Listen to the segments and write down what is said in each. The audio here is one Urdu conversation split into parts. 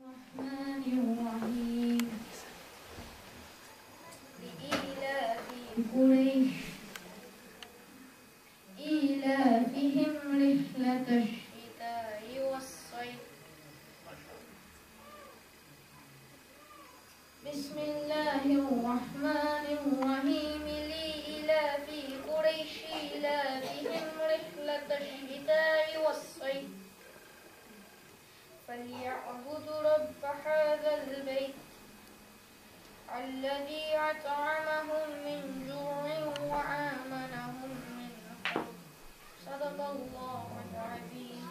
الرحمن الرحيم لإيلاف قريش إيلافهم رحلة الشتاء والصيف بسم الله الرحمن الرحيم لإيلاف قريش إيلافهم رحلة الشتاء والصيف فليعبدوا رب هذا البيت الذي أطعمهم من جوع وآمنهم من خوف صدق الله العظيم.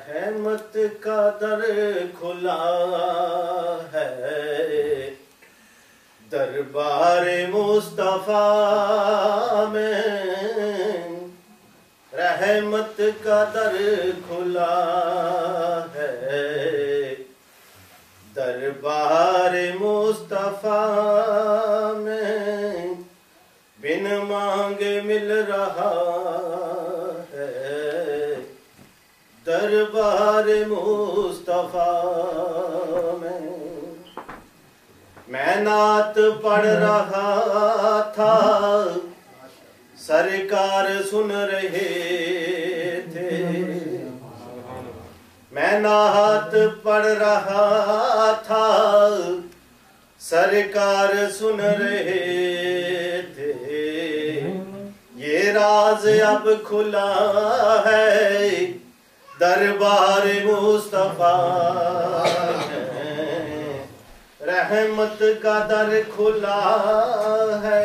رحمت کا در کھلا ہے دربار مصطفیٰ میں، رحمت کا در کھلا ہے دربار مصطفیٰ میں، بن مانگے مل رہا ہے دربار مصطفیٰ میں نعت پڑھ رہا تھا سرکار سن رہے تھے، میں نعت پڑھ رہا تھا سرکار سن رہے تھے، یہ راز اب کھلا ہے دربار مصطفیٰ میں، رحمت کا در کھلا ہے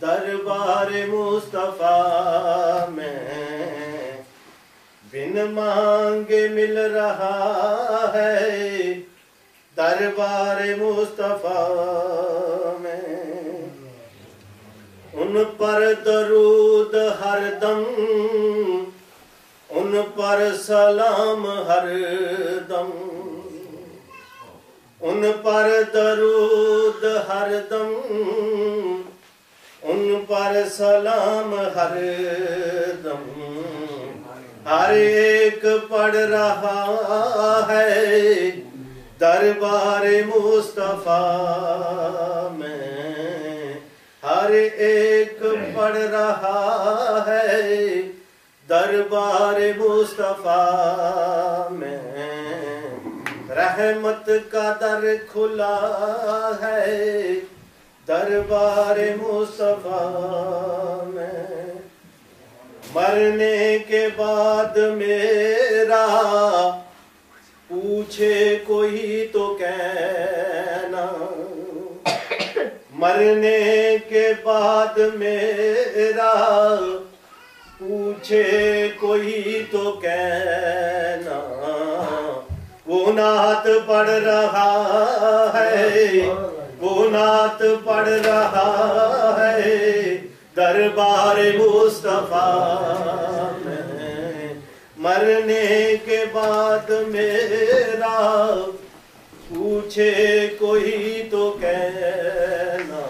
دربار مصطفیٰ میں، بن مانگے مل رہا ہے دربار مصطفیٰ میں، ان پر درود ہر دم، ان پر سلام ہر دم، ان پر درود ہر دم، ان پر سلام ہر دم، ہر ایک پڑھ رہا ہے دربار مصطفیٰ میں، ہر ایک پڑھ رہا ہے دربار مصطفیٰ میں، رحمت کا در کھلا ہے دربار مصطفیٰ میں، مرنے کے بعد میرا پوچھے کوئی تو کہنا، مرنے کے بعد میرا پوچھے کوئی تو کہنا، وہ نعت پڑھ رہا ہے وہ نعت پڑھ رہا ہے دربار مصطفیٰ میں، مرنے کے بعد میرا پوچھے کوئی تو کہنا،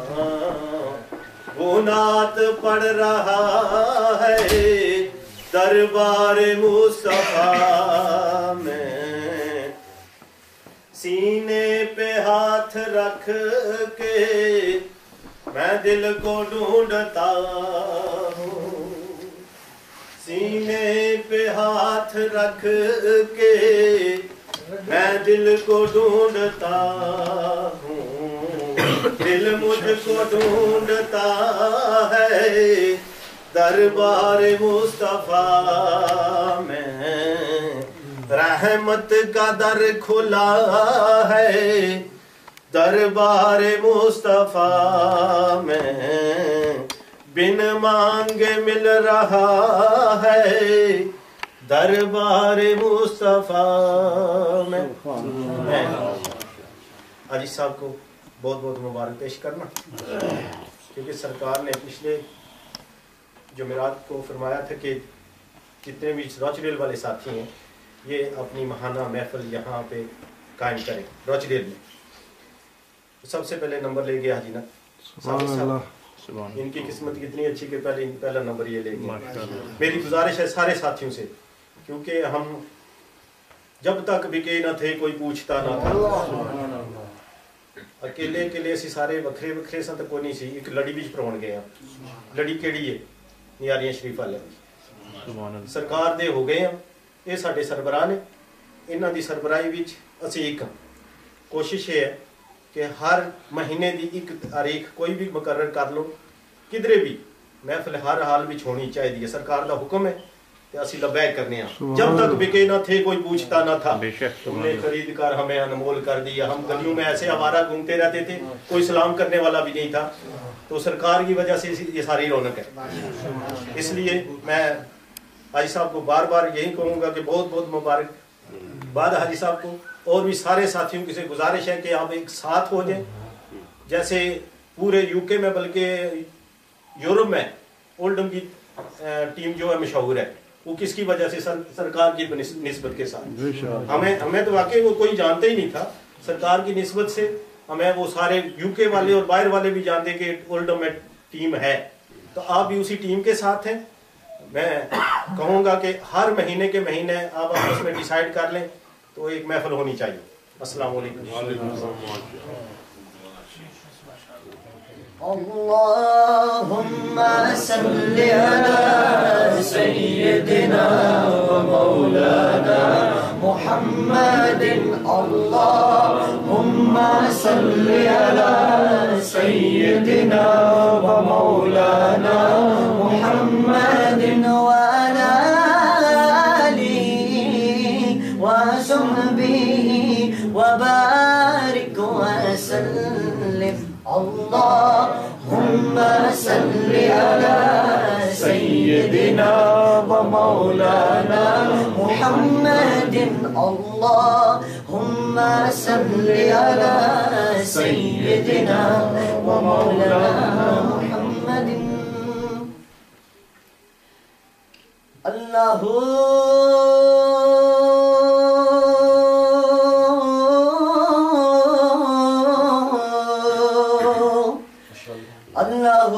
وہ نعت پڑھ رہا ہے دربار مصطفیٰ میں، سینے پہ ہاتھ رکھ کے میں دل کو ڈھونڈتا ہوں، سینے پہ ہاتھ رکھ کے میں دل کو ڈھونڈتا ہوں، دل مجھ کو ڈھونڈتا ہے دربار مصطفیٰ میں، رحمت کا در کھلا ہے دربار مصطفیٰ میں، بن مانگے مل رہا ہے دربار مصطفیٰ میں۔ حاجی صاحب کو بہت بہت مبارک پیش کرنا، کیونکہ سرکار نے پچھلے جمعرات کو فرمایا تھا کہ جتنے بھی روچریل والے ساتھی ہیں یہ اپنی ماہانہ محفل یہاں پہ قائم کریں روچریل میں۔ سب سے پہلے نمبر لے گیا حاجی صاحب، ان کی قسمت کتنی اچھی کہ پہلا نمبر یہ لے گئے۔ میری گزارش ہے سارے ساتھیوں سے، کیونکہ ہم جب تک بکے نہ تھے کوئی پوچھتا نہ تھا، اکیلے اکیلے اسی سارے وکھرے وکھرے سا تو کوئی نہیں سی، ایک لڑی بچ پرون گئے ہیں، لڑی کیڑی ہے نیاریاں شریف والے سرکار دے ہو گئے ہیں، یہ ساڈے سربراہ نے، انہاں دی سربراہی وچ اسی ایک کوشش یہ ہے کہ ہر مہینے دی ایک تاریخ کوئی بھی مقرر کر لو، کدھرے بھی محفل ہر حال وچ ہونی چاہیے، سرکار دا حکم ہے کہ اسی لبیک کرنے ہیں، جب تک بکے نہ تھے کوئی پوچھتا نہ تھا، تم نے خرید کر ہمیں انمول کر دیا، ہم گلیوں میں ایسے آوارہ گھومتے رہتے تھے، کوئی سلام کرنے والا بھی نہیں تھا، تو سرکار کی وجہ سے یہ ساری رونق ہے۔ اس لیے میں حاجی صاحب کو بار بار یہی کہوں گا کہ بہت بہت مبارک بعد حاجی صاحب کو، اور بھی سارے ساتھیوں کی سے گزارش ہے کہ آپ ایک ساتھ ہو جائیں، جیسے پورے یو کے میں بلکہ یورپ میں اولڈم کی ٹیم جو ہے مشہور ہے، وہ کس کی وجہ سے سرکار کی نسبت کے ساتھ، ہمیں تو واقعی وہ کوئی جانتے ہی نہیں تھا، سرکار کی نسبت سے ہمیں وہ سارے یو کے والے اور باہر والے بھی جانتے کہ اولڈم میں ٹیم ہے، تو آپ بھی اسی ٹیم کے ساتھ ہیں۔ میں کہوں گا کہ ہر مہینے کے مہینے آپ آپس میں ڈیسائیڈ کر لیں تو ایک محفل ہونی چاہیے۔ السلام علیکم۔ اللهم صل على سيدنا ومولانا محمد، اللهم صل على سيدنا ومولانا محمد وعلى آله وصحبه وبارك وسلم۔ اللهم صل على سيدنا ومولانا محمد، اللهم صل على سيدنا ومولانا محمد۔ اللہ اللہ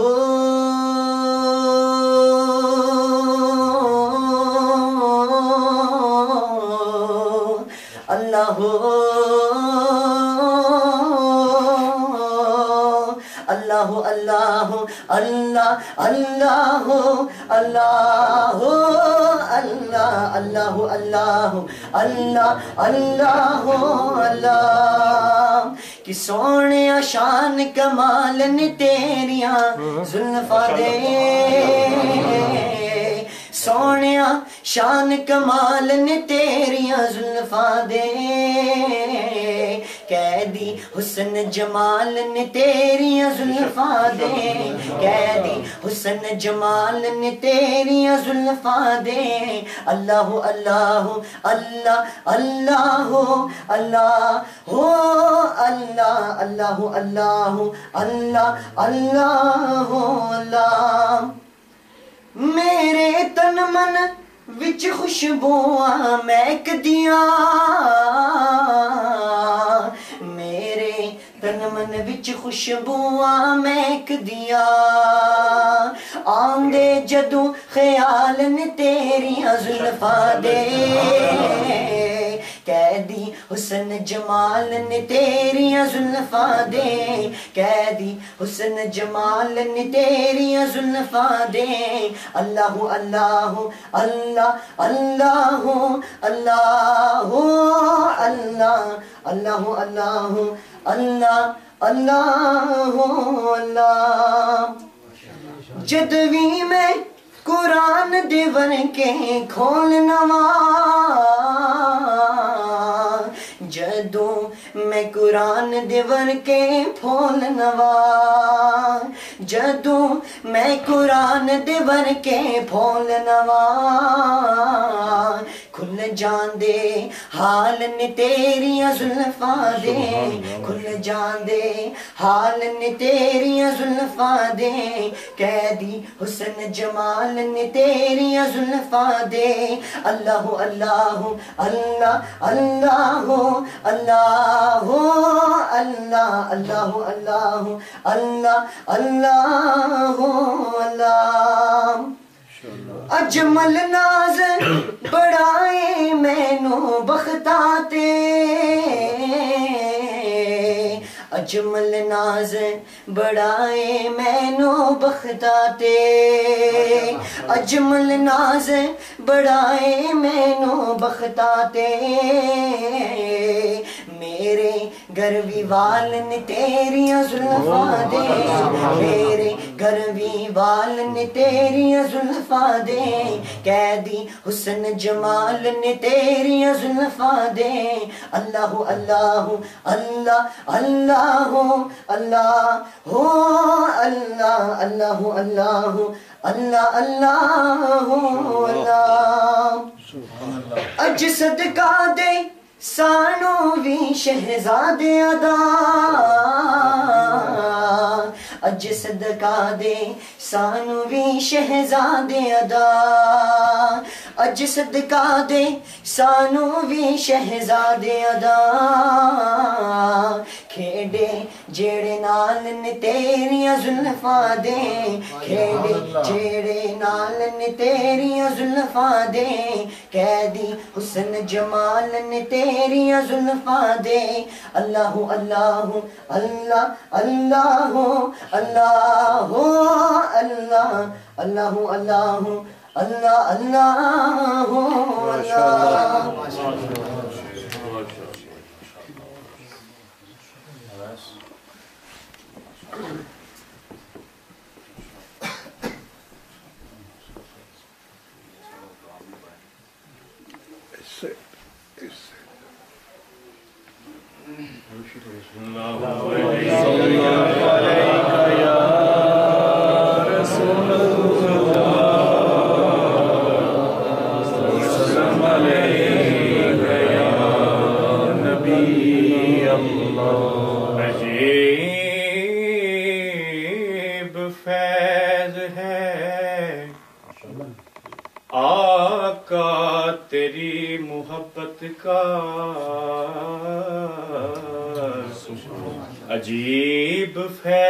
اللہ اللہ اللہ اللہ اللہ اللہ اللہ اللہ اللہ اللہ کہ سونے شان کمال نے تیریاں زلفاں دے، سونے شان کمال نے تیریاں زلفاں دے، قیدی حسن جمال نے تیریاں زلفاں دے قیدی حسن جمال نے تیریاں زلفاں دے اللہ اللہ اللہ اللہ اللہ ہو اللہ اللہ اللہ اللہ اللہ اللہ میرے تن من وچ خوشبوآں مہک دیاں میرے تن من وچ خوشبوآں مہک دیاں آندے جدوں خیال نے تیریاں زلفاں دے قیدی حسن جمال نے تیریاں زلفاں دے قیدی حسن جمال نے تیریاں زلفاں دے اللہ اللہ اللہ اللہ اللہ اللہ اللہ اللہ اللہ اللہ اللہ جد وی میں قرآن دے ورکے کھولنوا جدوں میں قرآن دے ورکے پھولنوا جدوں میں قرآن دے ورکے پھولنوا کھل جان دے حال نے تیریاں زلفاں دے کھل جان دے حال نے تیریاں زلفاں دے قیدی حسن جمال نے تیریاں زلفاں دے اللہ اللہ اللہ اللہ اللہ اللہ اللہ اللہ اللہ اللہ اللہ اجمل ناز بڑائے مینو بختاتے اجمل ناز بڑائے مینو بختاتے اجمل ناز بڑائے مینو بختاتے میرے گروی وال نے تیریاں زلفاں دے میرے گروی وال نے تیریاں زلفاں دے قیدی حسن جمال نے تیریاں زلفاں دے اللہ اللہ اللہ اللہ اللہ ہو اللہ اللہ اللہ اللہ اللہ اللہ اج صدقہ دے سانو بھی شہزادے ادا اج صدقہ دے سانو بھی شہزادے ادا اج صدقہ دے سانو بھی شہزادے ادا کھیڈے جیڑے نال نے تیریاں زلفاں دے کھیڈے جیڑے نال نے تیریاں زلفاں دے قیدی حسن جمال نے تیریاں زلفاں دے اللہ اللہ اللہ اللہ اللہ اللہ اللہ اللہ اللہ عجیب فیض ہے آقا تیری محبت کا عجیب فیض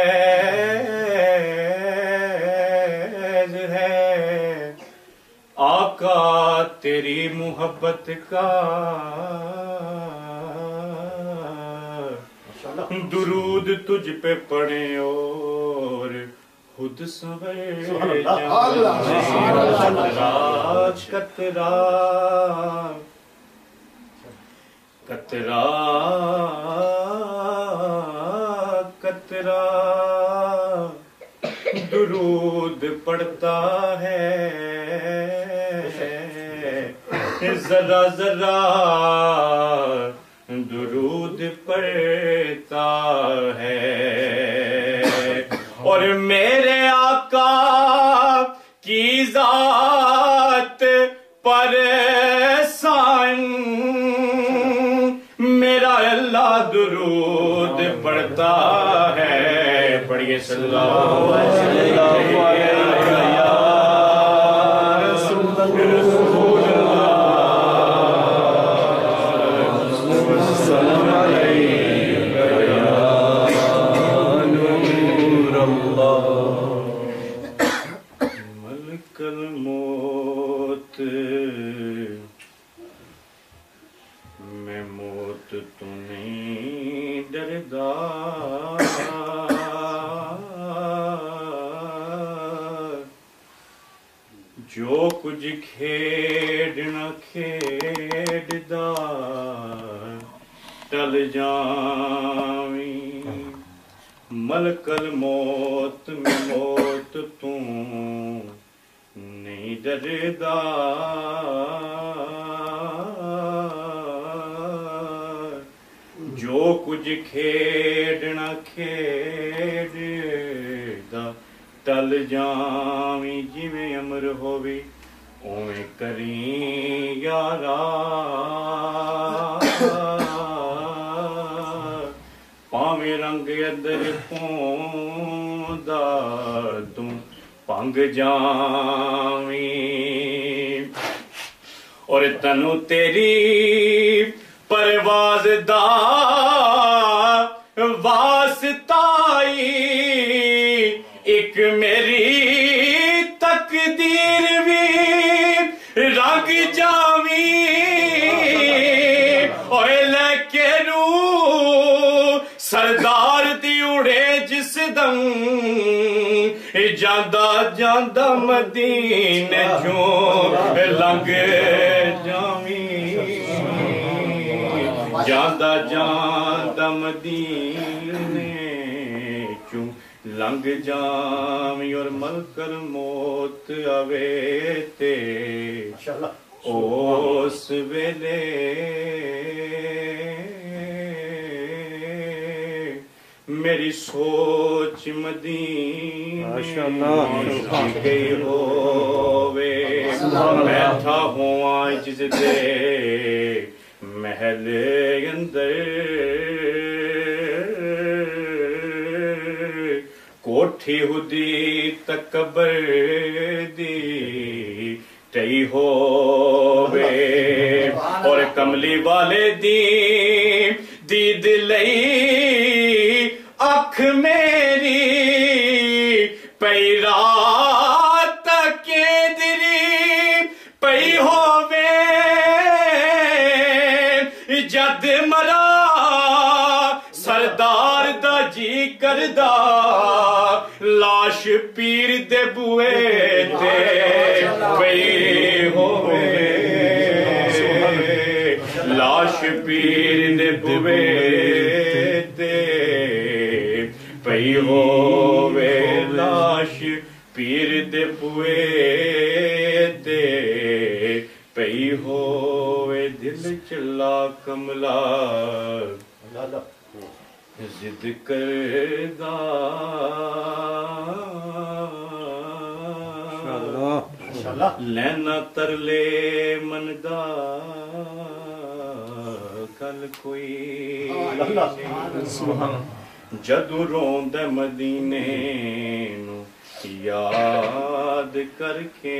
ہے آقا تیری محبت کا درود تجھ پہ پڑھیں اور خود سنورے قطرہ قطرہ قطرہ درود پڑھتا ہے ذرا ذرا درود پڑھتا ہے اور میرے آقا کی ذات پر سائن میرا اللہ درود پڑھتا ہے. پڑھیے صلی اللہ علیہ ملک الموت میں موت تو نہیں ڈردا جو کچھ کھیڈنا کھیڈدا ٹل جاویں ملک الموت میں موت تو نہیں ڈردا جو کچھ کھیڈنا کھیڈدا ٹل جاویں جویں امر ہووے اوویں کریں یارا پاویں رنگ ادر پوندا توں پنگ جاویں اور تنو تیری پرواز دا واسطائی ایک میری تقدیر بھی رنگ جاویں اوے لے کے روح سردار دی اڑے جس دم جاندہ جاندہ مدینے چوں لنگ جاویں جاندہ جاندہ مدینے چوں لنگ جاویں اور ملک الموت آوے تے اس ویلے میری سوچ مدینے گئی ہووے بیٹھا ہوں عاجز دے محل اندر کوٹھی ہدی تکبر دی ٹئی ہووے اور کملی والے دید لئی اکھ میری پئی رات کیندری پئی ہووے جد مرا سردار دا جی کردا لاش پیر دے بوئے تے پئی ہووے لاش پیر دے بوئے تے پئی ہووے لاش پیر دے بوئے تے پئی ہووے دل چلا کملا ضد کردا لینا ترلے مندا کل کوئی جدو روندے مدینے نو یاد کر کے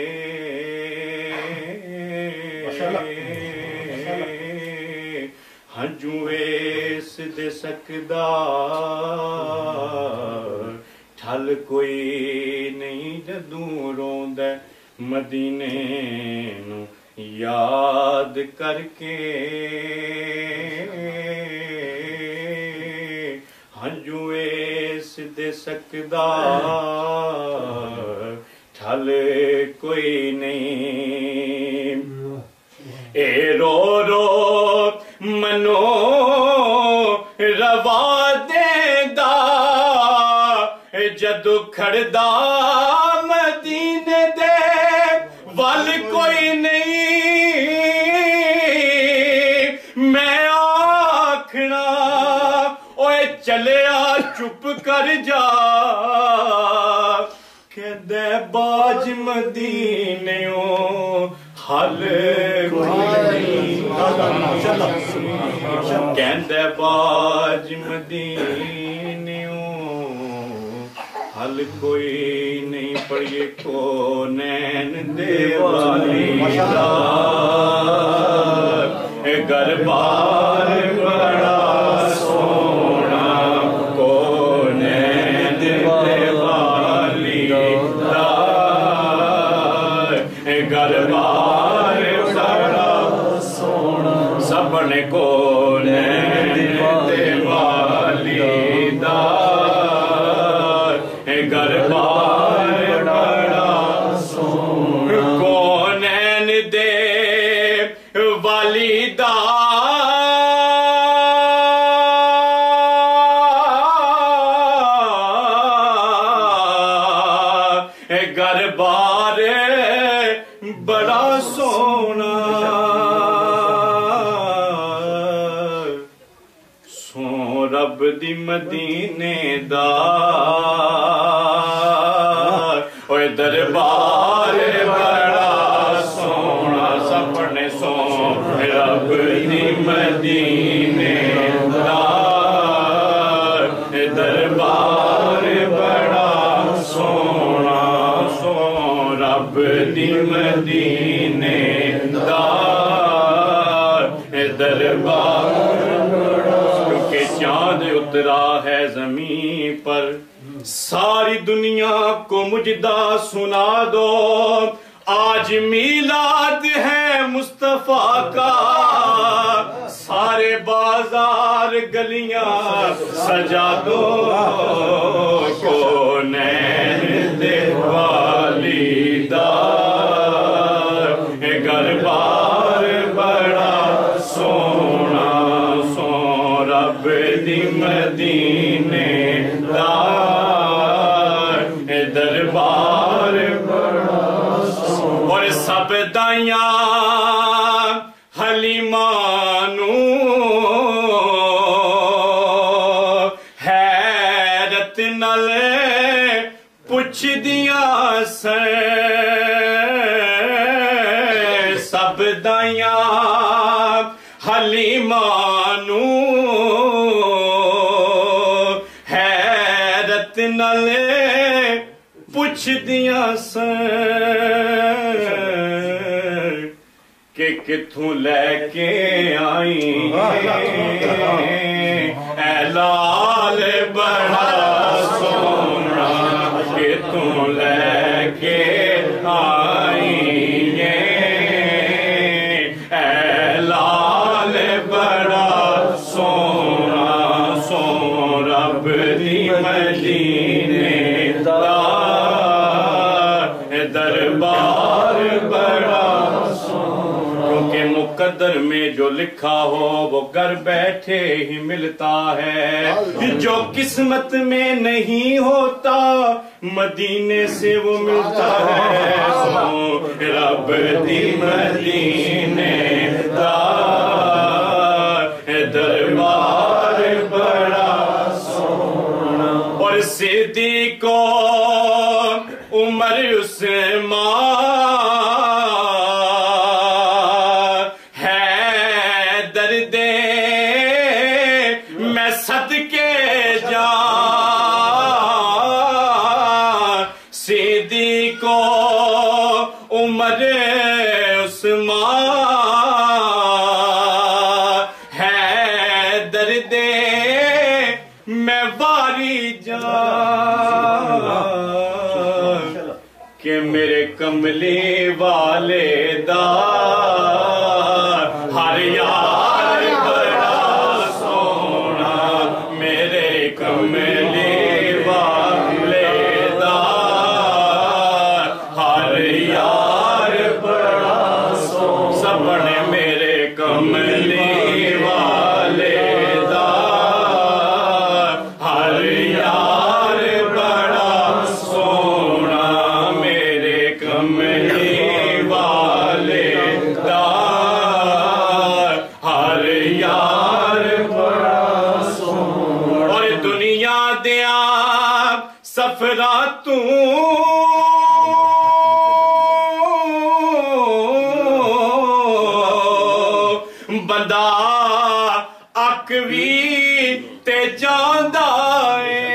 ہنجو ویس دے سکدا ٹھل کوئی نہیں جدو روندے مدینے نو یاد کر کے ہنجو ایس دے سکدا ٹھل کوئی نہیں اے رو رو منو روا دیندا جدو کھڑدا مدینے دے ول کوئی نہیں میں آکھ چپ کر جا کہندے باج مدینیوں حل کہندے باج مدینیوں حل کوئی نہیں پڑھیے کونین دیوالی گر بار بڑا سونا کونین دیوالی گر بار بڑا سونا سبنے کونین دیوالی گر بار بڑا سونا کونین دے والدہ گر بار بڑا سونا سو رب دی مدینے دا اوے دربار بڑا سونا سپنے سو رب دی مدینے دا دربار بڑا سونا سو رب دی مدینے دا دربار کیونکہ چاند اترا ہے زمین پر ساری دنیا کو مجدہ سنا دو آج میلاد ہے مصطفیٰ کا سارے بازار گلیاں سجا دو کونین دیوالی گر بار بڑا سونا سو رب دی مدینے دربار بڑا سونا اور سب دائیاں حلیمانو حیرت نال پوچھ دیا سر سب دائیاں حلیمانو حیرت نال پوچھ دیا سر کہ کتھوں لے کے آئی اے لال بڑا سونا کتھوں لے کے آئی اے لال بڑا سونا سو رب دی مدینے دا دربار بڑا کیونکہ مقدر میں جو لکھا ہو وہ گھر بیٹھے ہی ملتا ہے جو قسمت میں نہیں ہوتا مدینے سے وہ ملتا ہے رب دی مدینے دا دربار بڑا سونا اور صدیق عمر عثمان ہے درد میں صدقے جا صدیق عمر عثمان ہے درد میں واری جا کہ میرے کملی والے دا ہر یار بڑا سونا میرے کملی والے دا ہر یار بڑا سونا سبنے میرے کملی والے دا ہر یار بڑا سونا میرے کملی والے دا ہر یار بڑا سونا اور دنیا دے تو بندہ اکوی تے جاندا اے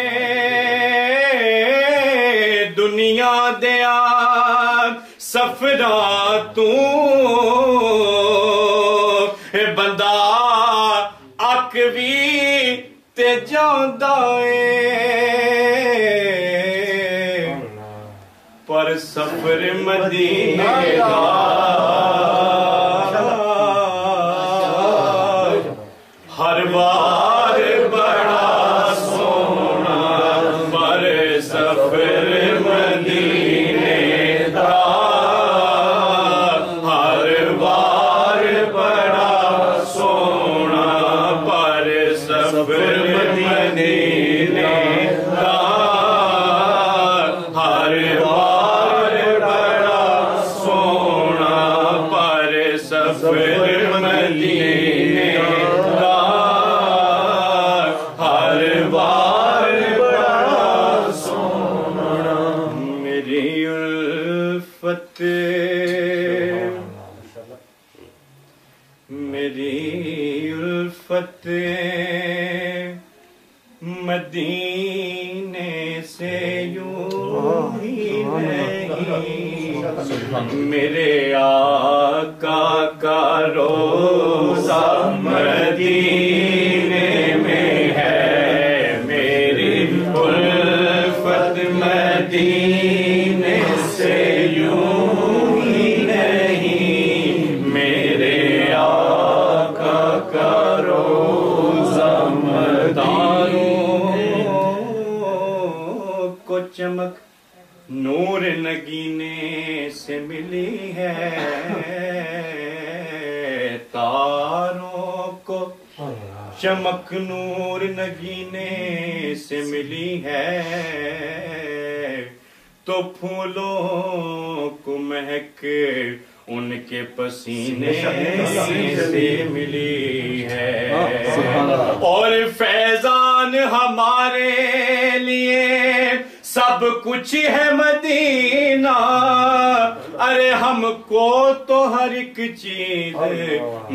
دنیا دیا سفرا تو بندہ اکوی تے جاندا اے پر سفر مدینے دا ہر بار بڑا سونا پر سفر مدینے دا ہر بار بڑا سونا پر سفر مدینے دا ہر بار بڑا سونا پر سفر مدینے ہر بار بڑا سونا میری الفت مدینے سے یوں ہی نہیں میرے آقا کا روضہ مدینے میں ہے میری الفت مدینے سے یوں ہی نہیں میرے آقا کا روضہ تاروں کو چمک نور نگینے سے ملی ہے تاروں کو چمک نور نگینے سے ملی ہے تو پھولوں کو مہک ان کے پسینے سے ملی ہے اور فیضان ہمارے لیے سب کچھ ہے مدینہ ارے ہم کو تو ہر ایک چیز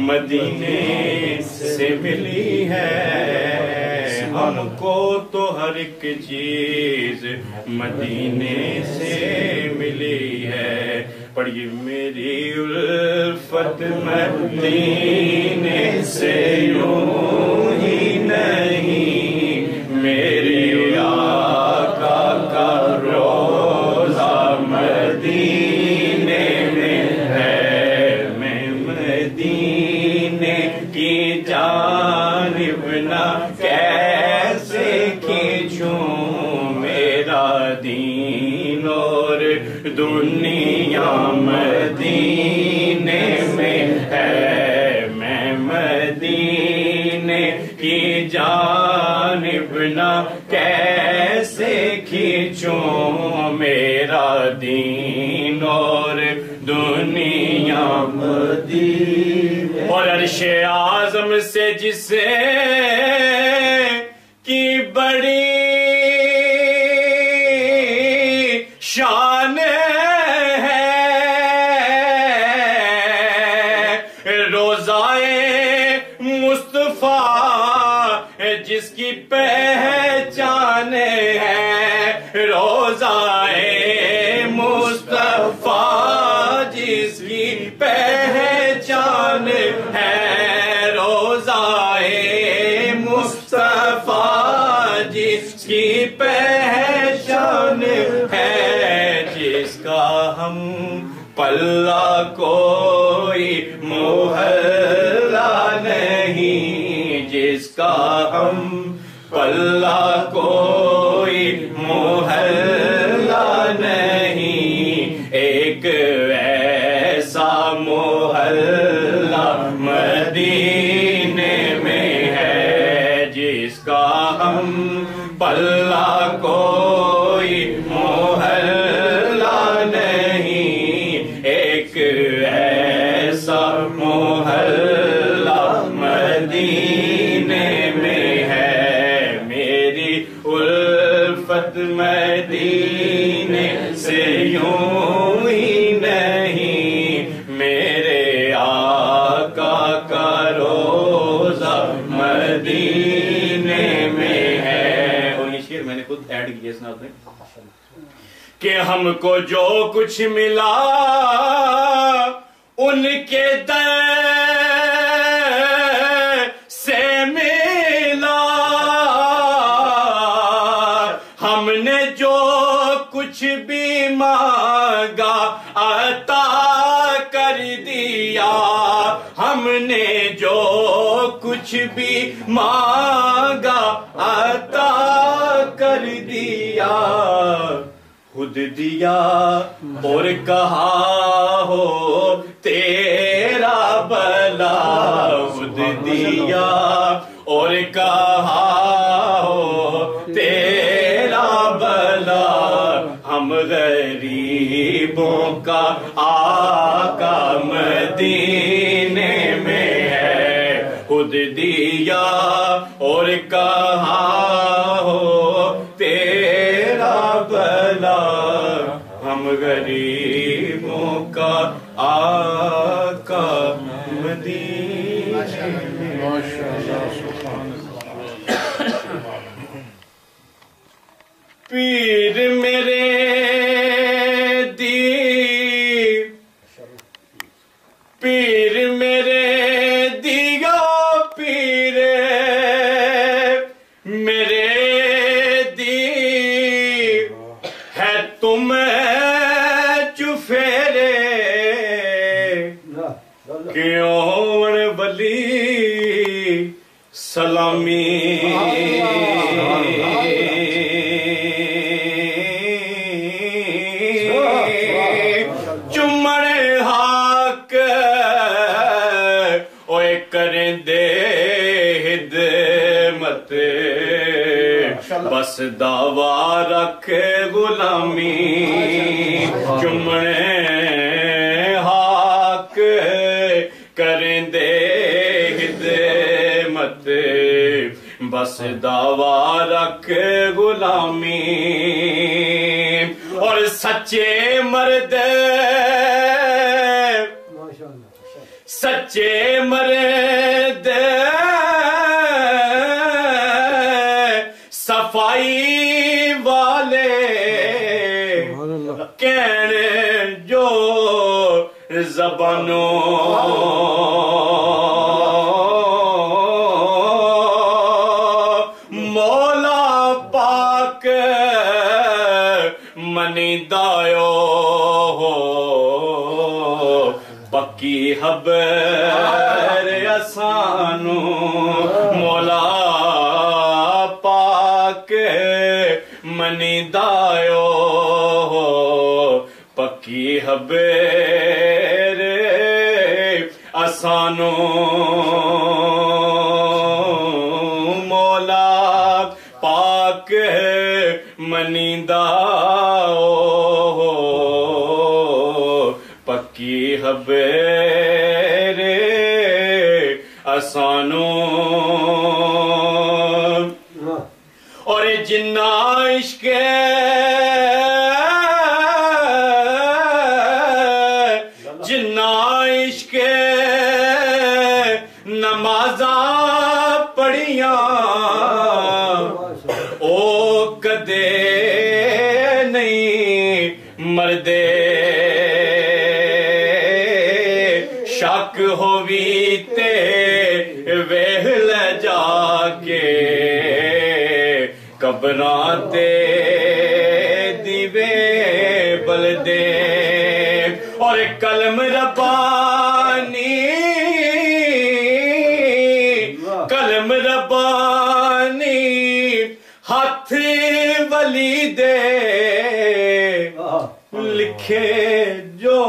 مدینے سے ملی ہے ہم کو تو ہر ایک چیز مدینے سے ملی ہے پڑھیے میری الفت مدینے سے یوں ہی نہیں میری آقا کا روضہ مدینے میں ہے میں مدینے کی جانب نہ کیسے کھینچوں میرا دین اور دنیا مدینے میں ہے میں مدینے کی جانب نہ کیسے کھینچوں میرا دین اور دنیا مدینے اور عرش اعظم سے جسے کی بڑی شان ہے روضائے مصطفیٰ جس کی پہچان ہے روضائے مصطفیٰ جس کی پہچان ہے روضائے مصطفیٰ جس کی پہچان ہے جس کا ہم پلہ کوئی محلہ نہیں جس کا ہم پلہ کوئی محلہ نہیں ایک ایسا محلہ مدینے میں ہے جس کا ہم پلہ کوئی محلہ نہیں ایک ایسا محلہ مدینے میں ہے میری الفت مدینے ہم کو جو کچھ ملا ان کے در سے ملا، ہم نے جو کچھ بھی مانگا عطا کر دیا، ہم نے جو کچھ بھی مانگا عطا کر دیا، خود دیا اور کہا ہو تیرا بلا، خود دیا اور کہا ہو تیرا بلا، ہم غریبوں کا آقا مدینے میں ہے، خود دیا اور کہا ہو تیرا بلا، ہم غریبوں کا آقا مدینے میں۔ پیر میرے پیر میرے دیگا، پیر میرے دی ہے تم چفیرے، کیوں ولی سلامی بس دعویٰ رکھ غلامی، چمڑے حق کریں دے خدمت، بس دعویٰ رکھ غلامی، اور سچے مرد سچے مرد صفائی والے کہنے جو زبانوں مولا پاک منی دایو ہو، پکی خبر اسانو مولا منی دایو ہو، پکی خبر اسانو مولا پاک منی دایو ہو، پکی خبر اسانو، اور جنہ عشق نمازاں پڑھیاں او کدے نہیں مردے، شک ہووی تے ویل جا کے قبراں تے دیوے بلدے، اور قلم ربانی قلم ربانی ہاتھ ولی دے لکھے جو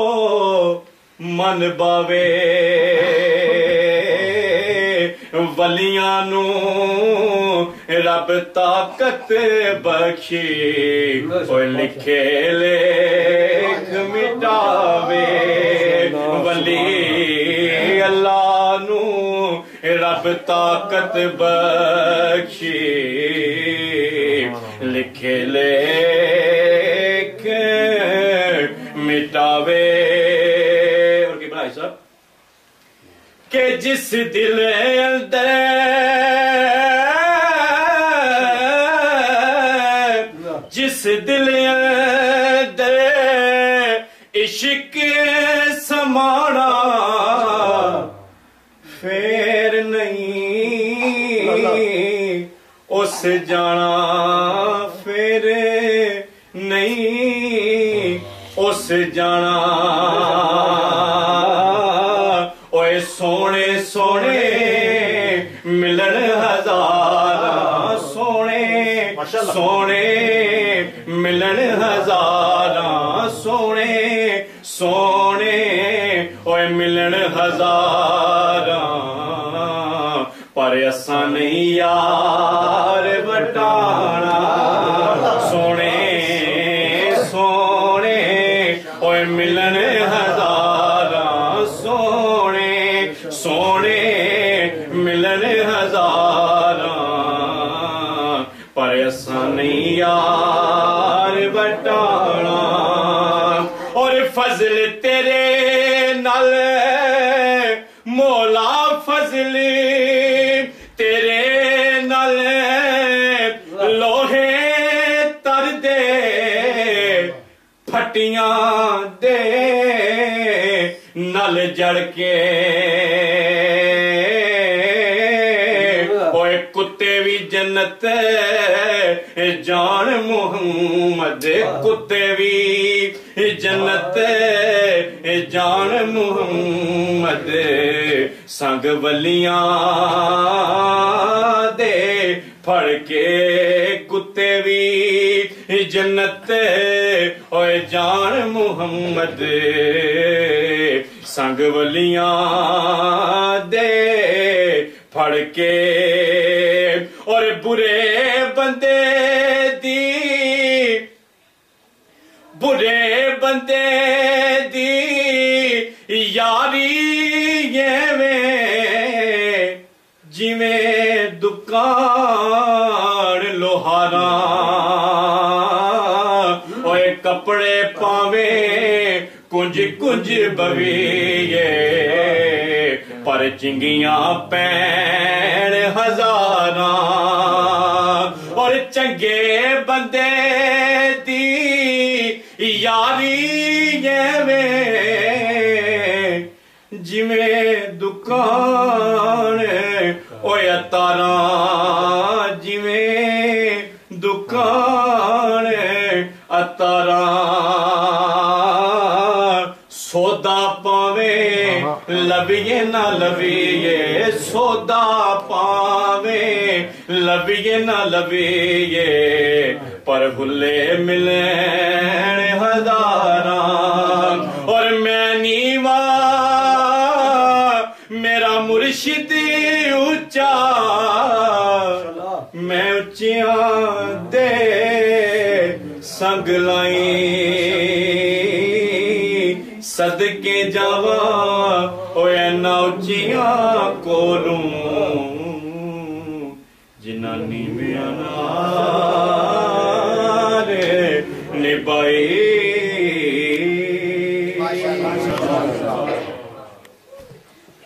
من باوے، ولیاں نو رب طاقت بخشی، اوے لکھے لکھ مٹاوے، ولی اللہ نو رب طاقت بخشی، لکھے لکھ مٹاوے۔ اور کی بڑھائی صاحب کہ جس دل اندر جس دل اندر عشق سمانا پھر نہیں اس جانا پھر نہیں اس جانا اوے سونے سونے ملن ہزاراں سونے سونے ملن ہزاراں سونے سونے اوے ملن ہزاراں پر اساں نہیں یار بٹانا سونے سونے اوے ملن ہزاراں سونے سونے ملن ہزاراں پر اساں نہیں یار بٹانا اور فضل تیرے نال مولا فضل تیرے نال لوہے تر دے پھٹیاں دے نل جڑ کے اوے کتے بھی جنت جان محمد کتے بھی جنت جان محمد سنگ ولیاں دے پھڑ کے کتے بھی جنت اوے جان محمد سنگ ولیاں دے پھڑ کے اور برے بندے دی برے بندے دی یاری جویں دکان لوہاراں اوے کپڑے پاویں کنج کنج بویے پر چنگیاں پین ہزاراں اور چنگے بندے دی یاری جویں دکان اوے اتاراں جویں دکان اتاراں سودا پاویں لبیے نہ لبیے سودا پاویں لبیے نہ لبیے پر ہلے ملن ہزاراں اور میں نیوا میرا مرشد اونچا میں اونچیاں دے سنگ لائیں صدقے جاواں اوے نہ اونچیاں کولوں جنانی میں انار نبائی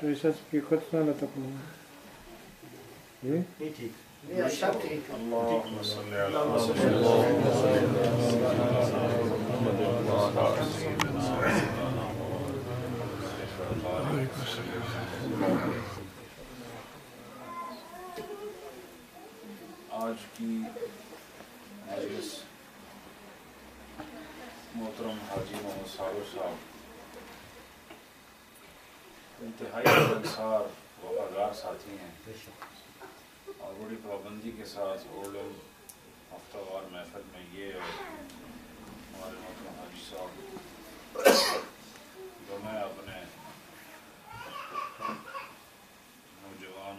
сейчас приход надо такой. اللهم صل على آج کی مجلس محترم حاجی محمد سارو صاحب انتہائی انصار وفادار ساتھی ہیں اور بڑی پابندی کے ساتھ گولڈن ہفتہ وار محفل میں یہ اور ہمارے محترم حاجی صاحب جو میں اپنے نوجوان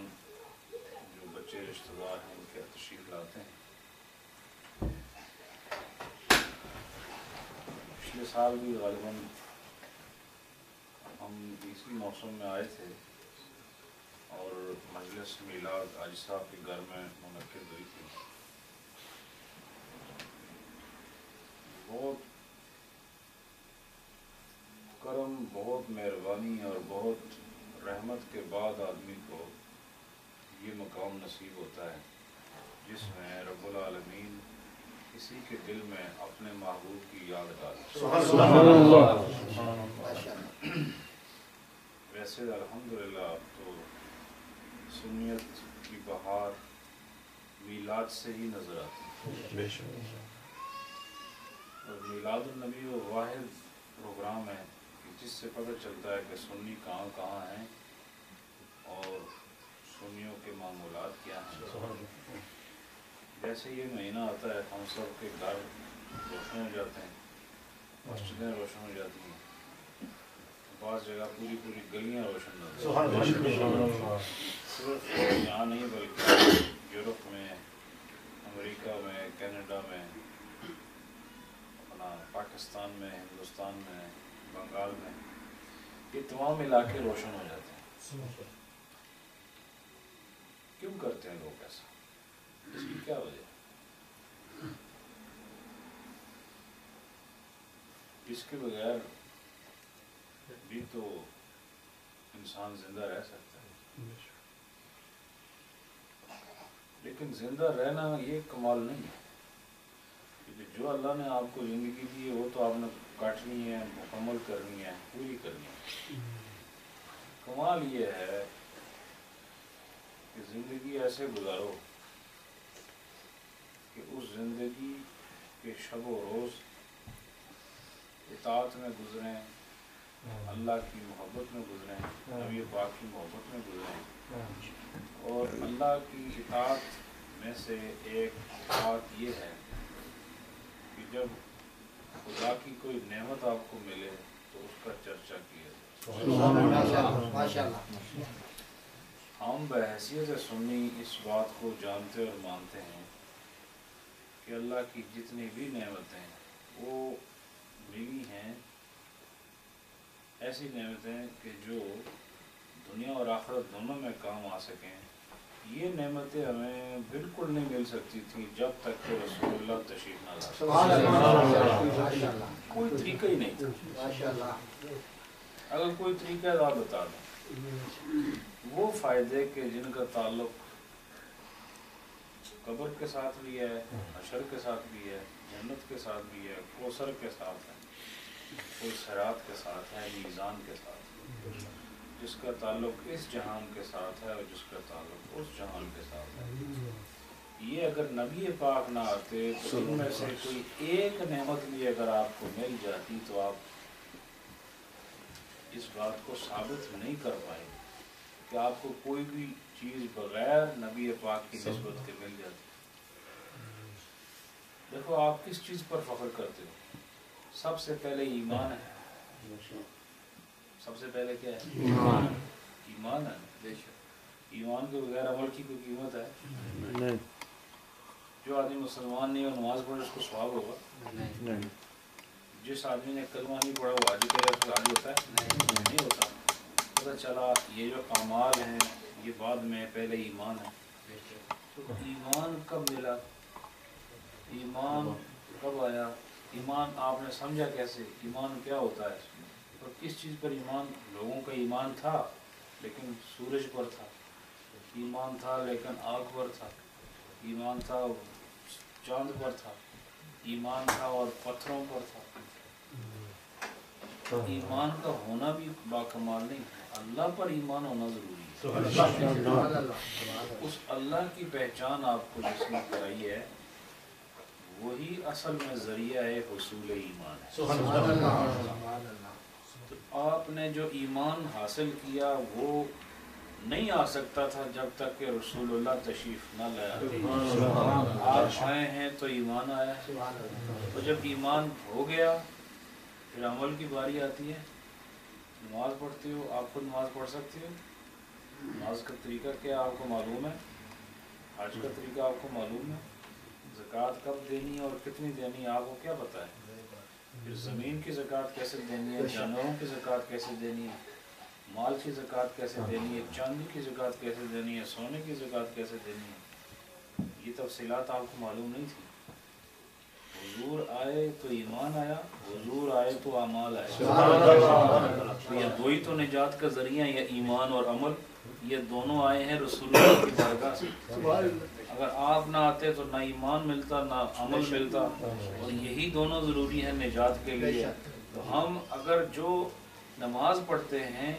جو بچے رشتہ دار ہیں ان کے تشریف لاتے ہیں. پچھلے سال بھی غالباً ہم اسی موسم میں آئے تھے اور مجلس میلاد حاجی صاحب کے گھر میں منعقد ہوئی تھی. بہت کرم، بہت مہربانی اور بہت رحمت کے بعد آدمی کو یہ مقام نصیب ہوتا ہے جس میں رب العالمین کسی کے دل میں اپنے محبوب کی یاد ڈالے. بہار میلاد سے ہی نظر آتی ہے۔ اور میلاد النبی وہ واحد پروگرام ہے کہ جس سے پتہ چلتا ہے کہ سنی کہاں کہاں ہیں اور سنیوں کے معمولات کیا ہیں۔ جیسے یہ مہینہ آتا ہے ہم سب کے گھر روشن ہو جاتے ہیں، مسجدیں روشن ہو جاتی ہیں، بعض جگہ پوری پوری گلیاں روشن ہوتی ہیں۔ صرف یہاں نہیں بلکہ یورپ میں، امریکہ میں، کینیڈا میں، اپنا پاکستان میں، ہندوستان میں، بنگال میں، یہ تمام علاقے روشن ہو جاتے ہیں۔ کیوں کرتے ہیں لوگ ایسا؟ اس کی کیا وجہ ہے؟ اس کے بغیر بھی تو انسان زندہ رہ سکتا ہے، لیکن زندہ رہنا یہ کمال نہیں ہے، کیونکہ جو اللہ نے آپ کو زندگی دی ہے وہ تو آپ نے کاٹنی ہے، مکمل کرنی ہے، پوری کرنی ہے۔ کمال یہ ہے کہ زندگی ایسے گزارو کہ اس زندگی کے شب و روز اطاعت میں گزریں، اللہ کی محبت میں گزریں، نبی پاک کی محبت میں گزریں، اور اللہ کی اطاعت میں سے ایک بات یہ ہے کہ جب خدا کی کوئی نعمت آپ کو ملے تو اس کا چرچا کیا جائے۔ ہم بحیثیت سنی اس بات کو جانتے اور مانتے ہیں کہ اللہ کی جتنی بھی نعمتیں وہ ملی ہیں، ایسی نعمتیں کہ جو دنیا اور آخرت دونوں میں کام آ سکیں، یہ نعمتیں ہمیں بالکل نہیں مل سکتی تھیں جب تک کہ رسول اللہ تشریف نہ لائے۔ کوئی طریقہ ہی نہیں تھا۔ اگر کوئی طریقہ ہے تو آپ بتا دیں۔ وہ فائدے کہ جن کا تعلق قبر کے ساتھ بھی ہے، حشر کے ساتھ بھی ہے، جنت کے ساتھ بھی ہے، کوثر کے ساتھ ہے، کوئی صراط کے ساتھ ہے، میزان کے ساتھ ہے، جس کا تعلق اس جہان کے ساتھ ہے اور جس کا تعلق اس جہان کے ساتھ ہے، یہ اگر نبی پاک نہ آتے تو ان میں سے کوئی ایک نعمت بھی اگر آپ کو مل جاتی تو آپ اس بات کو ثابت نہیں کر پائیں کہ آپ کو کوئی بھی چیز بغیر نبی پاک کی نسبت کے مل جاتی۔ دیکھو آپ کس چیز پر فخر کرتے ہو؟ سب سے پہلے ایمان ہے۔ سب سے پہلے کیا ہے؟ ایمان ہے۔ ایمان کے بغیر عمل کی کوئی قیمت ہے؟ جو آدمی مسلمان نہیں اور نماز پڑھے اس کو ثواب ہوگا؟ جس آدمی نے کلمہ نہیں پڑھا وہ حاجی کرے اس کو حاجی ہوتا ہے؟ نہیں ہوتا۔ پتہ چلا یہ جو اعمال ہیں یہ بعد میں، پہلے ایمان ہے۔ تو ایمان کب ملا؟ ایمان کب آیا؟ ایمان آپ نے سمجھا کیسے؟ ایمان کیا ہوتا ہے؟ اور کس چیز پر ایمان؟ لوگوں کا ایمان تھا لیکن سورج پر تھا، ایمان تھا لیکن آگ پر تھا، ایمان تھا چاند پر تھا، ایمان تھا اور پتھروں پر تھا۔ ایمان کا ہونا بھی باکمال نہیں، اللہ پر ایمان ہونا ضروری ہے۔ اس اللہ کی پہچان آپ کو جس نے کرائی ہے وہی اصل میں ذریعہ ہے حصول ایمان ہے۔ تو آپ نے جو ایمان حاصل کیا وہ نہیں آ سکتا تھا جب تک کہ رسول اللہ تشریف نہ لایا۔ آپ آئے ہیں تو ایمان آیا، تو جب ایمان ہو گیا پھر عمل کی باری آتی ہے۔ نماز پڑھتے ہو، آپ خود نماز پڑھ سکتے ہو؟ نماز کا طریقہ کیا آپ کو معلوم ہے؟ حج کا طریقہ آپ کو معلوم ہے؟ زکوٰۃ کب دینی ہے اور کتنی دینی ہے آپ کو کیا پتہ ہے؟ پھر زمین کی زکوٰۃ کیسے دینی ہے، جانوروں کی زکوٰۃ کیسے دینی ہے، مال کی زکوٰۃ کیسے دینی ہے، چاندی کی زکوٰۃ کیسے دینی ہے، سونے کی زکوٰۃ کیسے دینی ہے، یہ تفصیلات آپ کو معلوم نہیں تھی۔ حضور آئے تو ایمان آیا، حضور آئے تو اعمال آئے۔ یہ دو ہی تو نجات کا ذریعہ ہے، ایمان اور عمل، یہ دونوں آئے ہیں رسول اللہ کی بارگاہ سے۔ اگر آپ نہ آتے تو نہ ایمان ملتا نہ عمل ملتا، اور یہی دونوں ضروری ہیں نجات کے لیے۔ تو ہم اگر جو نماز پڑھتے ہیں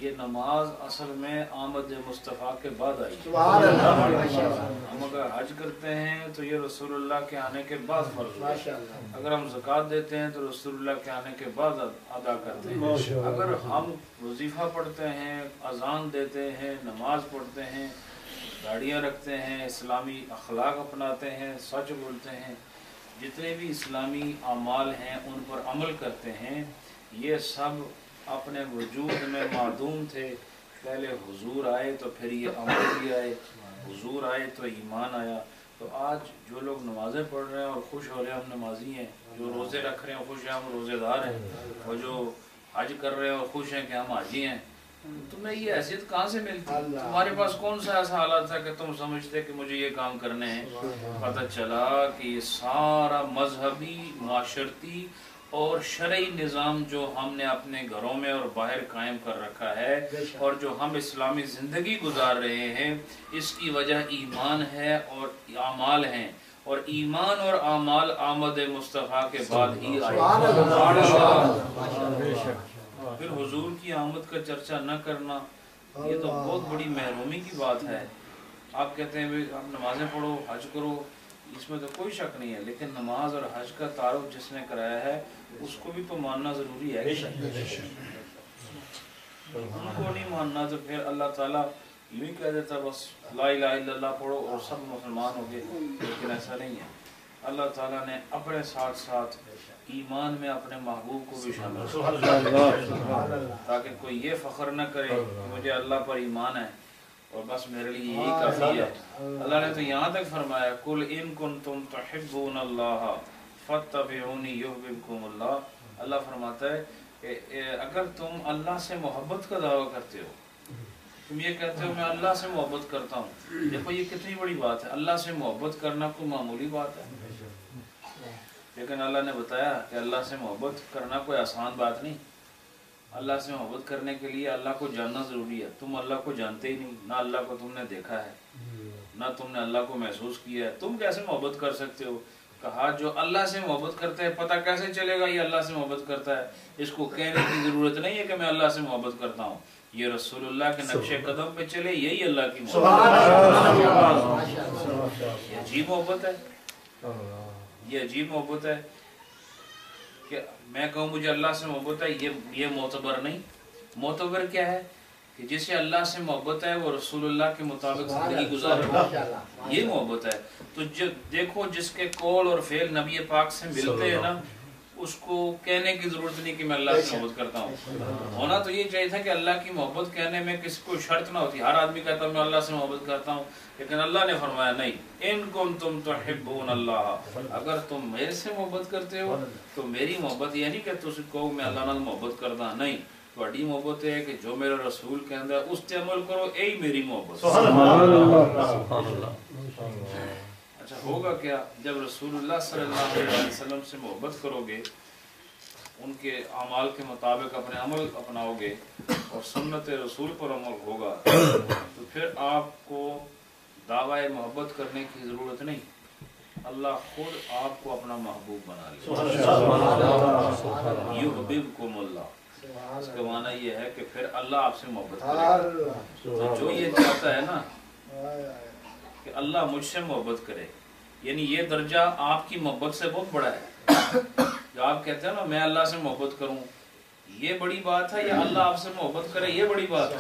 یہ نماز اصل میں آمد مصطفیٰ کے بعد آئی. ہم اگر حج کرتے ہیں تو یہ رسول اللہ کے آنے کے بعد فرض ہے. اگر ہم زکوٰۃ دیتے ہیں تو رسول اللہ کے آنے کے بعد ادا کرتے ہیں. اگر ہم وظیفہ پڑھتے ہیں، اذان دیتے ہیں، نماز پڑھتے ہیں، گاڑیاں رکھتے ہیں، اسلامی اخلاق اپناتے ہیں، سچ بولتے ہیں، جتنے بھی اسلامی اعمال ہیں ان پر عمل کرتے ہیں، یہ سب اپنے وجود میں معدوم تھے. پہلے حضور آئے تو پھر یہ عمل بھی آئے، حضور آئے تو ایمان آیا. تو آج جو لوگ نمازیں پڑھ رہے ہیں اور خوش ہو رہے ہیں ہم نمازی ہیں، جو روزے رکھ رہے ہیں خوش ہیں ہم روزے دار ہیں، اور جو حج کر رہے ہیں اور خوش ہیں کہ ہم حاجی ہیں، تمہیں یہ حیثیت کہاں سے ملتی؟ تمہارے پاس کون سا ایسا حالات تھا کہ تم سمجھتے کہ مجھے یہ کام کرنے ہیں؟ پتہ چلا کہ یہ سارا مذہبی، معاشرتی اور شرعی نظام جو ہم نے اپنے گھروں میں اور باہر قائم کر رکھا ہے اور جو ہم اسلامی زندگی گزار رہے ہیں، اس کی وجہ ایمان ہے اور اعمال ہیں، اور ایمان اور اعمال آمد مصطفیٰ کے بعد ہی آئے. پھر حضور کی آمد کا چرچا نہ کرنا یہ تو بہت بڑی محرومی کی بات ہے. آپ کہتے ہیں آپ نمازیں پڑھو، حج کرو، اس میں تو کوئی شک نہیں ہے، لیکن نماز اور حج کا تعارف جس نے کرایا ہے اس کو بھی تو ماننا ضروری ہے. ان کو نہیں ماننا تو پھر اللہ تعالیٰ یوں ہی کہہ دیتا بس لا الہ الا اللہ پڑھو اور سب مسلمان ہو گئے، لیکن ایسا نہیں ہے. اللہ تعالیٰ نے اپنے ساتھ ساتھ ایمان میں اپنے محبوب کو بھی شامل کیا تاکہ کوئی یہ فخر نہ کرے کہ مجھے اللہ پر ایمان ہے اور بس میرے لیے یہی کافی ہے. اللہ نے تو یہاں تک فرمایا قل ان کنتم تحبون اللہ فاتبعونی یحببکم اللہ. اللہ فرماتا ہے کہ اگر تم اللہ سے محبت کا دعویٰ کرتے ہو، تم یہ کہتے ہو میں اللہ سے محبت کرتا ہوں. دیکھو یہ کتنی بڑی بات ہے، اللہ سے محبت کرنا کوئی معمولی بات ہے، لیکن اللہ نے بتایا کہ اللہ سے محبت کرنا کوئی آسان بات نہیں. اللہ سے محبت کرنے کے لیے اللہ کو جاننا ضروری ہے. تم اللہ کو جانتے ہی نہیں، نہ اللہ کو تم نے دیکھا ہے، نہ تم نے اللہ کو محسوس کیا ہے، تم کیسے محبت کر سکتے ہو؟ کہا جو اللہ سے محبت کرتا ہے پتہ کیسے چلے گا یہ اللہ سے محبت کرتا ہے؟ اس کو کہنے کی ضرورت نہیں ہے کہ میں اللہ سے محبت کرتا ہوں. یہ رسول اللہ کے نقش قدم پہ چلے، یہی اللہ کی محبت. یہ عجیب محبت ہے، یہ عجیب محبت ہے کہ میں کہوں مجھے اللہ سے محبت ہے. یہ معتبر نہیں. معتبر کیا ہے کہ جسے اللہ سے محبت ہے وہ رسول اللہ کے مطابق زندگی گزارے، یہ محبت ہے. تو دیکھو جس کے قول اور فعل نبی پاک سے ملتے ہیں نا، اس کو کہنے کی ضرورت نہیں کہ میں اللہ سے محبت کرتا ہوں. ہونا تو یہ چاہیے تھا کہ اللہ کی محبت کہنے میں کسی کو شرط نہ ہوتی. ہر آدمی کہتا ہوں میں اللہ سے محبت کرتا ہوں، لیکن اللہ نے فرمایا نہیں، ان کنتم تحبون اللہ، اگر تم میرے سے محبت کرتے ہو تو میری محبت یہ نہیں کہ تم کہو میں اللہ نال محبت کرتا، نہیں، تھوڑی محبت ہے کہ جو میرا رسول کہندا ہے اس تے عمل کرو، یہی میری محبت. اچھا ہوگا کیا جب رسول اللہ صلی اللہ علیہ وسلم سے محبت کرو گے، ان کے اعمال کے مطابق اپنے عمل اپناؤ گے اور سنت رسول پر عمل ہوگا، تو پھر آپ کو دعوی محبت کرنے کی ضرورت نہیں، اللہ خود آپ کو اپنا محبوب بنا لے. یحببکم اللہ، اس کا معنی یہ ہے کہ پھر اللہ آپ سے محبت کرے. تو جو یہ چاہتا ہے نا کہ اللہ مجھ سے محبت کرے، یعنی یہ درجہ آپ کی محبت سے بہت بڑا ہے. جو آپ کہتے ہیں نا میں اللہ سے محبت کروں، یہ بڑی بات ہے، یا اللہ آپ سے محبت کرے یہ بڑی بات ہے؟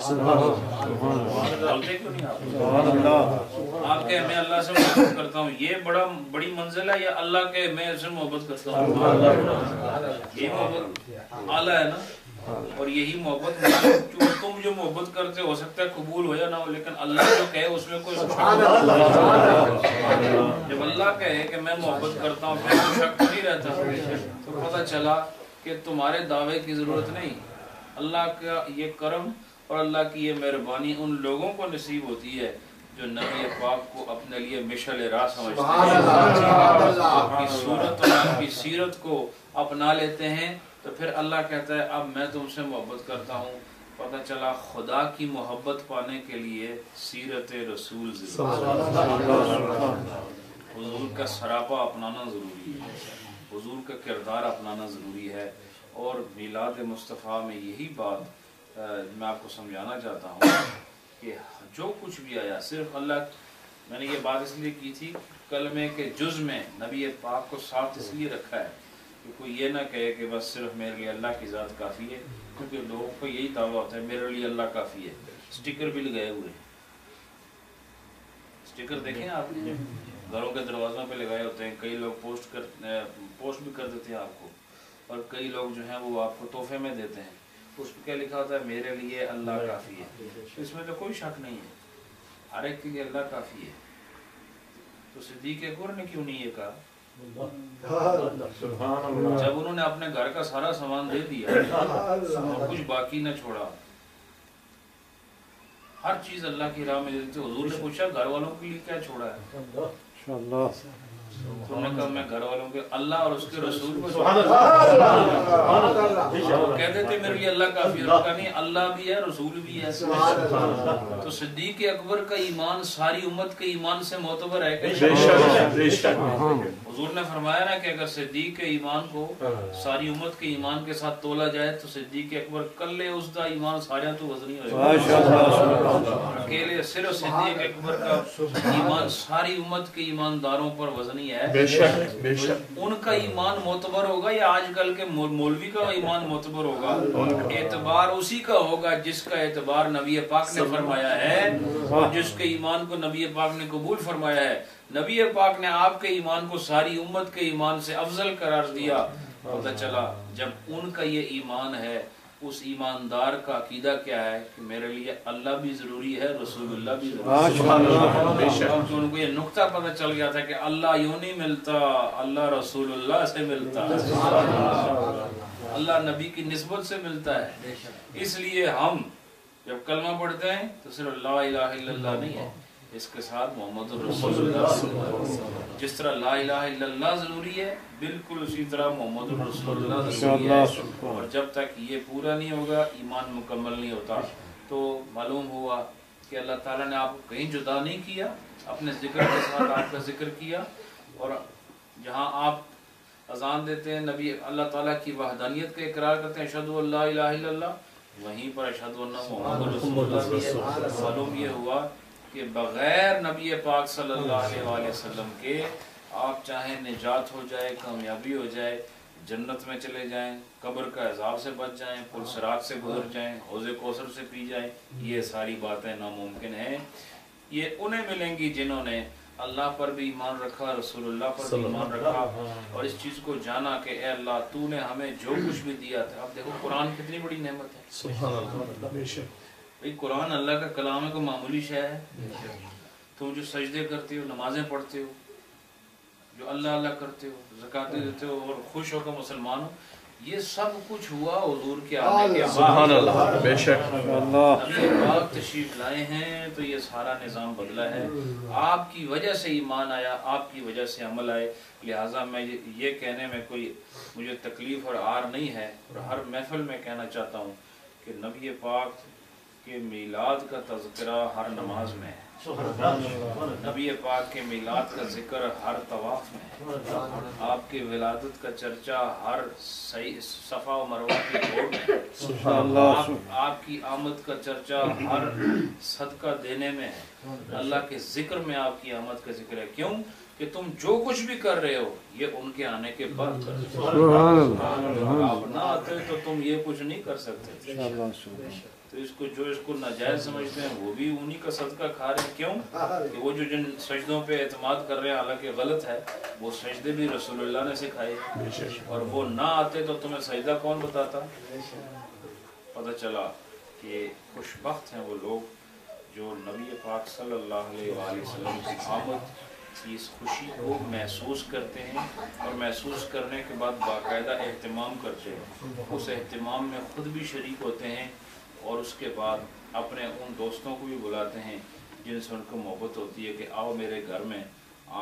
بولتے کیوں نہیں آپ کہیں میں اللہ سے محبت کرتا ہوں، یہ بڑی منزل ہے، یا اللہ کے میں سے محبت کرتا ہوں؟ یہ محبت اعلیٰ ہے نا. اور یہی محبت تم جو محبت کرتے ہو سکتا ہے قبول ہو یا نہ ہو، لیکن اللہ جو کہے اس میں کوئی شک نہیں. جب اللہ کہے کہ میں محبت کرتا ہوں پھر کوئی شک نہیں رہتا. تو پتہ چلا کہ تمہارے دعوے کی ضرورت نہیں. اللہ کا یہ کرم اور اللہ کی یہ مہربانی ان لوگوں کو نصیب ہوتی ہے جو نبی پاک کو اپنے لیے مشعل راہ سمجھتے ہیں، آپ کی صورت اور آپ کی سیرت کو اپنا لیتے ہیں. تو پھر اللہ کہتا ہے اب میں تم سے محبت کرتا ہوں. پتہ چلا خدا کی محبت پانے کے لیے سیرت رسول حضور کا سراپا اپنانا ضروری ہے، حضور کا کردار اپنانا ضروری ہے. اور میلاد مصطفیٰ میں یہی بات میں آپ کو سمجھانا چاہتا ہوں کہ جو کچھ بھی آیا صرف اللہ، میں نے یہ بات اس لیے کی تھی کلمے کے جز میں نبی پاک کو ساتھ اس لیے رکھا ہے کہ کوئی یہ نہ کہے کہ بس صرف میرے لیے اللہ کی ذات کافی ہے، کیونکہ لوگوں کو یہی دعویٰ ہوتا ہے میرے لیے اللہ کافی ہے. سٹیکر بھی لگائے ہوئے ہیں، سٹیکر دیکھیں آپ نے گھروں کے دروازوں پہ لگائے ہوتے ہیں. کئی لوگ پوسٹ بھی کر دیتے ہیں آپ کو، اور کئی لوگ جو ہیں وہ آپ کو تحفے میں دیتے ہیں. اس پہ کیا لکھا ہوتا ہے؟ میرے لیے اللہ کافی ہے. اس میں تو کوئی شک نہیں ہے، ہر ایک کے لیے اللہ کافی ہے. تو صدیق اکبر نے کیوں نہیں یہ کہا؟ جب انہوں نے اپنے گھر کا سارا سامان دے دیا اور کچھ باقی نہ چھوڑا، ہر چیز اللہ کی راہ میں دے دیتے. حضور نے پوچھا گھر والوں کے لیے کیا چھوڑا ہے؟ انشاءاللہ. انہوں نے کہا میں گھر والوں کے اللہ اور اس کے رسول کو وہ کہتے تھے میرے لیے اللہ کافی ہے. کہا نہیں، اللہ بھی ہے رسول بھی ہے. تو صدیق اکبر کا ایمان ساری امت کے ایمان سے معتبر ہے کہ حضور نے فرمایا نا کہ اگر صدیق کے ایمان کو ساری امت کے ایمان کے ساتھ تولا جائے تو صدیق اکبر کلے اس دا ایمان سارے تو وزنی ہو جائے. اکیلے صرف صدیق اکبر کا ایمان ساری امت کے ایمانداروں پر وزنی ہے. بے شک بے شک. ان کا ایمان معتبر ہوگا یا آج کل کے مولوی کا ایمان معتبر ہوگا؟ اعتبار اسی کا ہوگا جس کا اعتبار نبی پاک نے فرمایا ہے اور جس کے ایمان کو نبی پاک نے قبول فرمایا ہے. نبی پاک نے آپ کے ایمان کو ساری امت کے ایمان سے افضل قرار دیا. پتہ چلا جب ان کا یہ ایمان ہے، اس ایماندار کا عقیدہ کیا ہے کہ میرے لیے اللہ بھی ضروری ہے، رسول اللہ بھی ضروری ہے. کیونکہ ان کو یہ نقطہ پتہ چل گیا تھا کہ اللہ یوں نہیں ملتا، اللہ رسول اللہ سے ملتا ہے، اللہ نبی کی نسبت سے ملتا ہے. اس لیے ہم جب کلمہ پڑھتے ہیں تو صرف لا الہ الا اللہ نہیں ہے، اس کے ساتھ محمد رسول اللہ. جس طرح لا الہ الا اللہ ضروری ہے بالکل اسی طرح محمد رسول اللہ ضروری ہے. اور جب تک یہ پورا نہیں ہوگا ایمان مکمل نہیں ہوتا. تو معلوم ہوا کہ اللہ تعالیٰ نے آپ کو کہیں جدا نہیں کیا، اپنے ذکر کے ساتھ آپ کا ذکر کیا. اور جہاں آپ اذان دیتے ہیں نبی اللہ تعالیٰ کی وحدانیت کا اقرار کرتے ہیں اشہدو ان لا الہ الا اللہ، وہیں پر اشہدو ان محمد رسول اللہ بھی ہے. معلوم یہ ہوا کہ بغیر نبی پاک صلی اللہ علیہ وآلہ وسلم کے آپ چاہیں نجات ہو جائے، کامیابی ہو جائے، جنت میں چلے جائیں، قبر کا عذاب سے بچ جائیں، پل صراط سے گزر جائیں، حوض کوثر سے پی جائیں، یہ ساری باتیں ناممکن ہیں. یہ انہیں ملیں گی جنہوں نے اللہ پر بھی ایمان رکھا، رسول اللہ پر بھی ایمان رکھا، اور اس چیز کو جانا کہ اے اللہ تو نے ہمیں جو کچھ بھی دیا تھا. اب دیکھو قرآن کتنی بڑی نعمت ہے. سبحان اللہ. بے شک. قرآن اللہ کا کلام ہے، کوئی معمولی شے ہے؟ تم جو سجدے کرتے ہو، نمازیں پڑھتے ہو، جو اللہ اللہ کرتے ہو، زکاتیں دیتے ہو اور خوش ہو کر مسلمان ہو، یہ سب کچھ ہوا حضور کے آنے کے بعد. سبحان اللہ. بے شک. نبی پاک تشریف لائے ہیں تو یہ سارا نظام بدلا ہے. آپ کی وجہ سے ایمان آیا، آپ کی وجہ سے عمل آئے. لہٰذا میں یہ کہنے میں کوئی مجھے تکلیف اور عار نہیں ہے، اور ہر محفل میں کہنا چاہتا ہوں کہ نبی پاک کہ میلاد کا تذکرہ ہر نماز میں ہے، نبی پاک کے میلاد کا ذکر ہر طواف میں ہے، آپ کی ولادت کا چرچا ہر صفا و مروہ کی دوڑ میں ہے، آپ کی آمد کا چرچا ہر صدقہ دینے میں ہے، اللہ کے ذکر میں آپ کی آمد کا ذکر ہے. کیوں کہ تم جو کچھ بھی کر رہے ہو یہ ان کے آنے کے بعد کر رہے ہو. آپ نہ آتے تو تم یہ کچھ نہیں کر سکتے. تو اس کو ناجائز سمجھتے ہیں وہ بھی انہی کا صدقہ کھا رہے ہیں. کیوں کہ وہ جو جن سجدوں پہ اعتماد کر رہے ہیں حالانکہ غلط ہے، وہ سجدے بھی رسول اللہ نے سکھائے، اور وہ نہ آتے تو تمہیں سجدہ کون بتاتا. پتہ چلا کہ خوش بخت ہیں وہ لوگ جو نبی پاک صلی اللہ علیہ وآلہ وسلم کی آمد کی اس خوشی کو محسوس کرتے ہیں، اور محسوس کرنے کے بعد باقاعدہ اہتمام کرتے ہیں. اس اہتمام میں خود بھی شریک ہوتے ہیں، اور اس کے بعد اپنے ان دوستوں کو بھی بلاتے ہیں جن سے ان کو محبت ہوتی ہے کہ آؤ میرے گھر میں،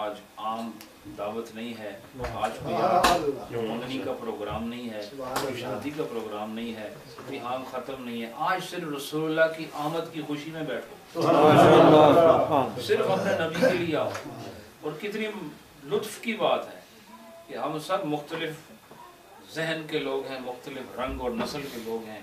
آج عام دعوت نہیں ہے، آج کوئی منگنی کا پروگرام نہیں ہے، کوئی شادی کا پروگرام نہیں ہے، کوئی عام ختم نہیں ہے، آج صرف رسول اللہ کی آمد کی خوشی میں بیٹھو، صرف اپنے نبی کے لیے آؤ. اور کتنی لطف کی بات ہے کہ ہم سب مختلف ذہن کے لوگ ہیں، مختلف رنگ اور نسل کے لوگ ہیں،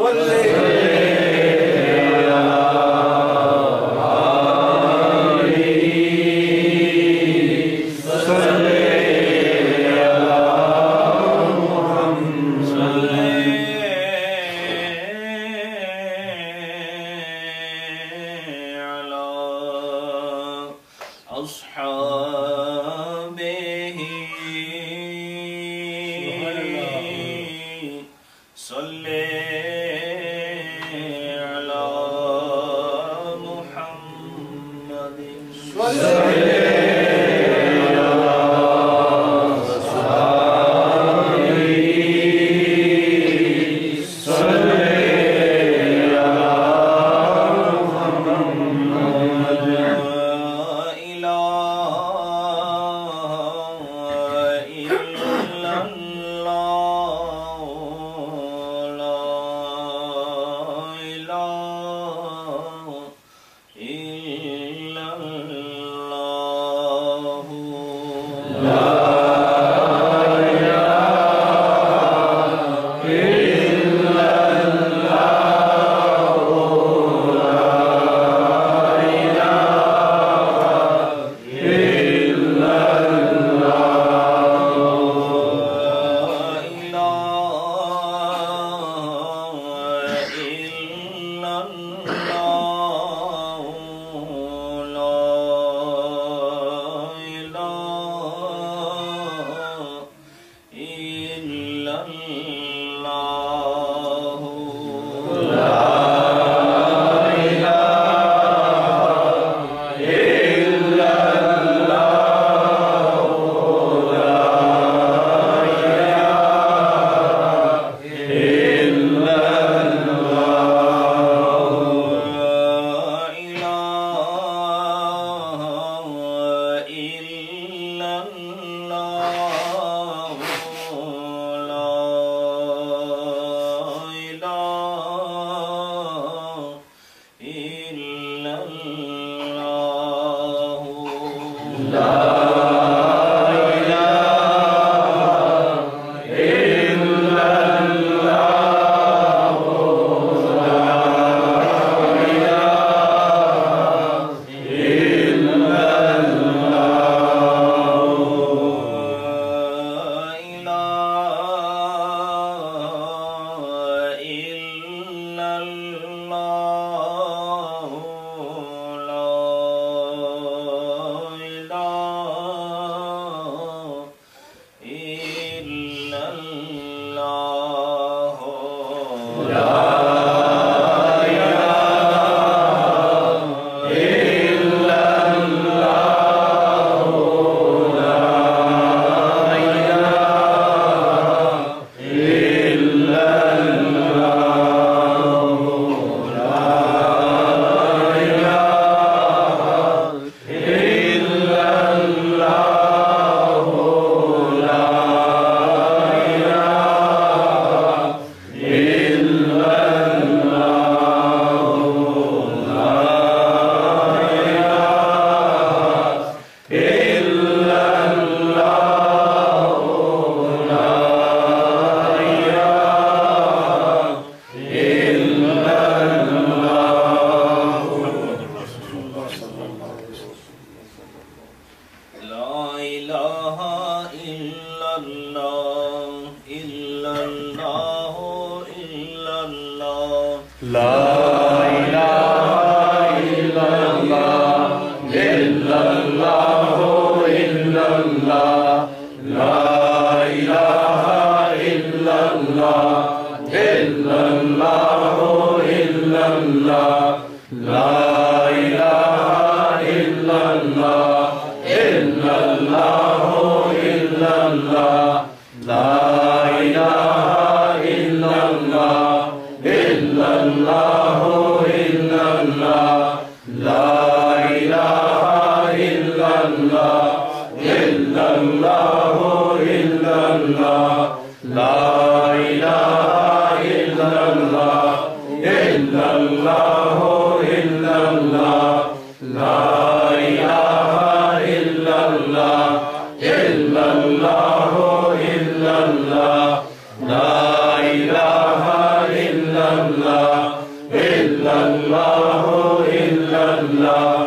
لا لا